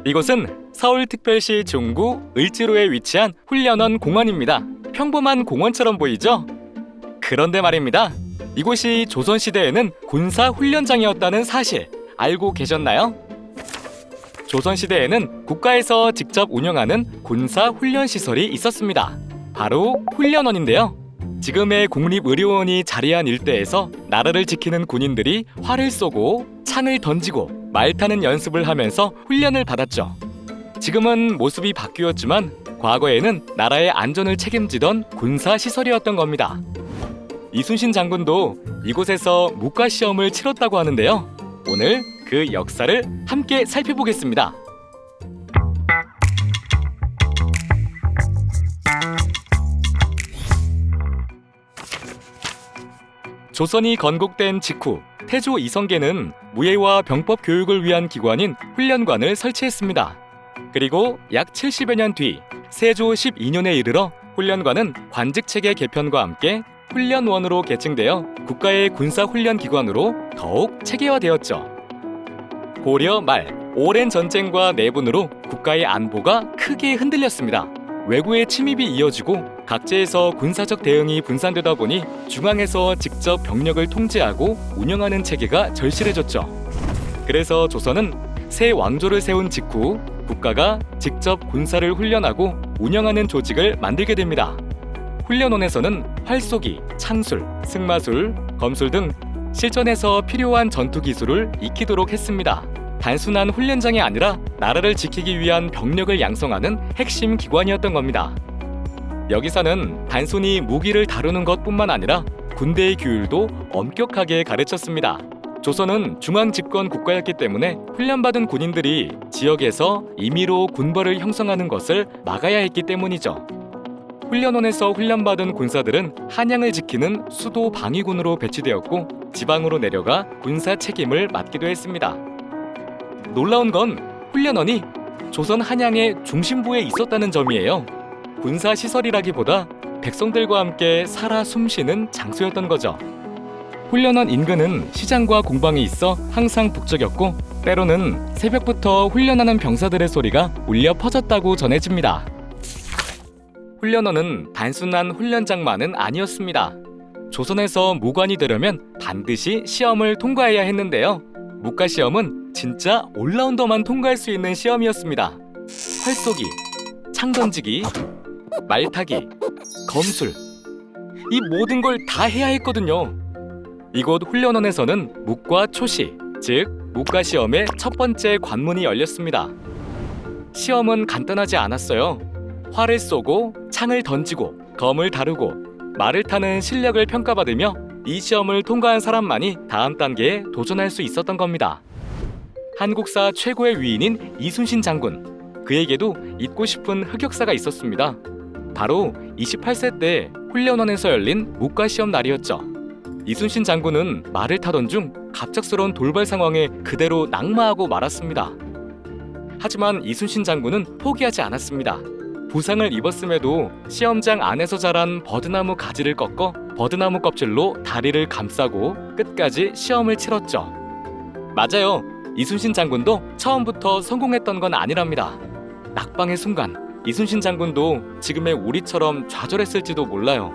이곳은 서울특별시 중구 을지로에 위치한 훈련원 공원입니다. 평범한 공원처럼 보이죠? 그런데 말입니다. 이곳이 조선시대에는 군사훈련장이었다는 사실 알고 계셨나요? 조선시대에는 국가에서 직접 운영하는 군사훈련시설이 있었습니다. 바로 훈련원인데요. 지금의 국립의료원이 자리한 일대에서 나라를 지키는 군인들이 활을 쏘고 창을 던지고 말 타는 연습을 하면서 훈련을 받았죠. 지금은 모습이 바뀌었지만 과거에는 나라의 안전을 책임지던 군사시설이었던 겁니다. 이순신 장군도 이곳에서 묵과시험을 치렀다고 하는데요. 오늘 그 역사를 함께 살펴보겠습니다. 조선이 건국된 직후 태조 이성계는 무예와 병법 교육을 위한 기관인 훈련관을 설치했습니다. 그리고 약 70여 년 뒤 세조 12년에 이르러 훈련관은 관직체계 개편과 함께 훈련원으로 개칭되어 국가의 군사훈련기관으로 더욱 체계화되었죠. 고려 말 오랜 전쟁과 내분으로 국가의 안보가 크게 흔들렸습니다. 외구의 침입이 이어지고 각지에서 군사적 대응이 분산되다 보니 중앙에서 직접 병력을 통제하고 운영하는 체계가 절실해졌죠. 그래서 조선은 새 왕조를 세운 직후 국가가 직접 군사를 훈련하고 운영하는 조직을 만들게 됩니다. 훈련원에서는 활쏘기, 창술, 승마술, 검술 등 실전에서 필요한 전투 기술을 익히도록 했습니다. 단순한 훈련장이 아니라 나라를 지키기 위한 병력을 양성하는 핵심 기관이었던 겁니다. 여기서는 단순히 무기를 다루는 것뿐만 아니라 군대의 규율도 엄격하게 가르쳤습니다. 조선은 중앙 집권 국가였기 때문에 훈련받은 군인들이 지역에서 임의로 군벌을 형성하는 것을 막아야 했기 때문이죠. 훈련원에서 훈련받은 군사들은 한양을 지키는 수도 방위군으로 배치되었고 지방으로 내려가 군사 책임을 맡기도 했습니다. 놀라운 건 훈련원이 조선 한양의 중심부에 있었다는 점이에요. 군사시설이라기보다 백성들과 함께 살아 숨쉬는 장소였던 거죠. 훈련원 인근은 시장과 공방이 있어 항상 북적였고 때로는 새벽부터 훈련하는 병사들의 소리가 울려 퍼졌다고 전해집니다. 훈련원은 단순한 훈련장만은 아니었습니다. 조선에서 무관이 되려면 반드시 시험을 통과해야 했는데요. 묵과시험은 진짜 올라운더만 통과할 수 있는 시험이었습니다. 활쏘기, 창 던지기, 말타기, 검술 이 모든 걸 다 해야 했거든요. 이곳 훈련원에서는 묵과 초시, 즉 묵과시험의 첫 번째 관문이 열렸습니다. 시험은 간단하지 않았어요. 활을 쏘고 창을 던지고 검을 다루고 말을 타는 실력을 평가받으며 이 시험을 통과한 사람만이 다음 단계에 도전할 수 있었던 겁니다. 한국사 최고의 위인인 이순신 장군, 그에게도 잊고 싶은 흑역사가 있었습니다. 바로 28세 때 훈련원에서 열린 묵과시험 날이었죠. 이순신 장군은 말을 타던 중 갑작스러운 돌발 상황에 그대로 낙마하고 말았습니다. 하지만 이순신 장군은 포기하지 않았습니다. 부상을 입었음에도 시험장 안에서 자란 버드나무 가지를 꺾어 버드나무 껍질로 다리를 감싸고 끝까지 시험을 치렀죠. 맞아요. 이순신 장군도 처음부터 성공했던 건 아니랍니다. 낙방의 순간 이순신 장군도 지금의 우리처럼 좌절했을지도 몰라요.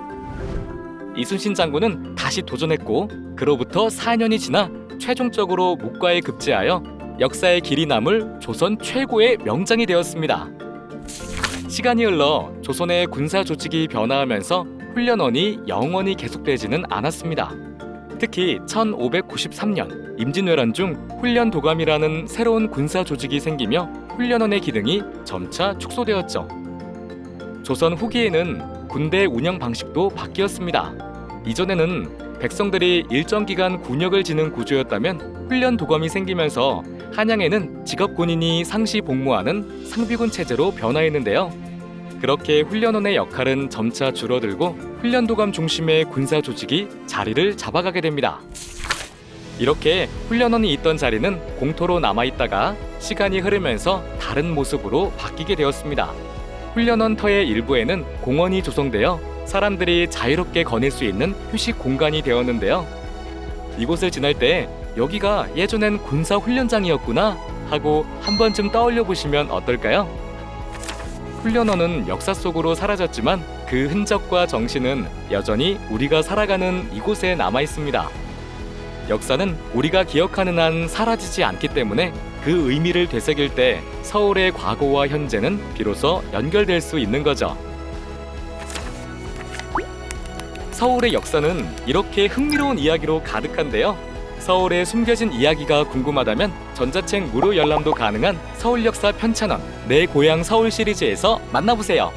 이순신 장군은 다시 도전했고 그로부터 4년이 지나 최종적으로 묵과에 급제하여 역사의 길이 남을 조선 최고의 명장이 되었습니다. 시간이 흘러 조선의 군사 조직이 변화하면서 훈련원이 영원히 계속되지는 않았습니다. 특히 1593년 임진왜란 중 훈련도감이라는 새로운 군사 조직이 생기며 훈련원의 기능이 점차 축소되었죠. 조선 후기에는 군대 운영 방식도 바뀌었습니다. 이전에는 백성들이 일정 기간 군역을 지는 구조였다면 훈련도감이 생기면서 한양에는 직업 군인이 상시 복무하는 상비군 체제로 변화했는데요. 그렇게 훈련원의 역할은 점차 줄어들고 훈련도감 중심의 군사 조직이 자리를 잡아가게 됩니다. 이렇게 훈련원이 있던 자리는 공터로 남아있다가 시간이 흐르면서 다른 모습으로 바뀌게 되었습니다. 훈련원 터의 일부에는 공원이 조성되어 사람들이 자유롭게 거닐 수 있는 휴식 공간이 되었는데요. 이곳을 지날 때 여기가 예전엔 군사 훈련장이었구나 하고 한 번쯤 떠올려 보시면 어떨까요? 훈련원은 역사 속으로 사라졌지만 그 흔적과 정신은 여전히 우리가 살아가는 이곳에 남아 있습니다. 역사는 우리가 기억하는 한 사라지지 않기 때문에 그 의미를 되새길 때 서울의 과거와 현재는 비로소 연결될 수 있는 거죠. 서울의 역사는 이렇게 흥미로운 이야기로 가득한데요. 서울의 숨겨진 이야기가 궁금하다면 전자책 무료 열람도 가능한 서울 역사 편찬원 내 고향 서울 시리즈에서 만나보세요.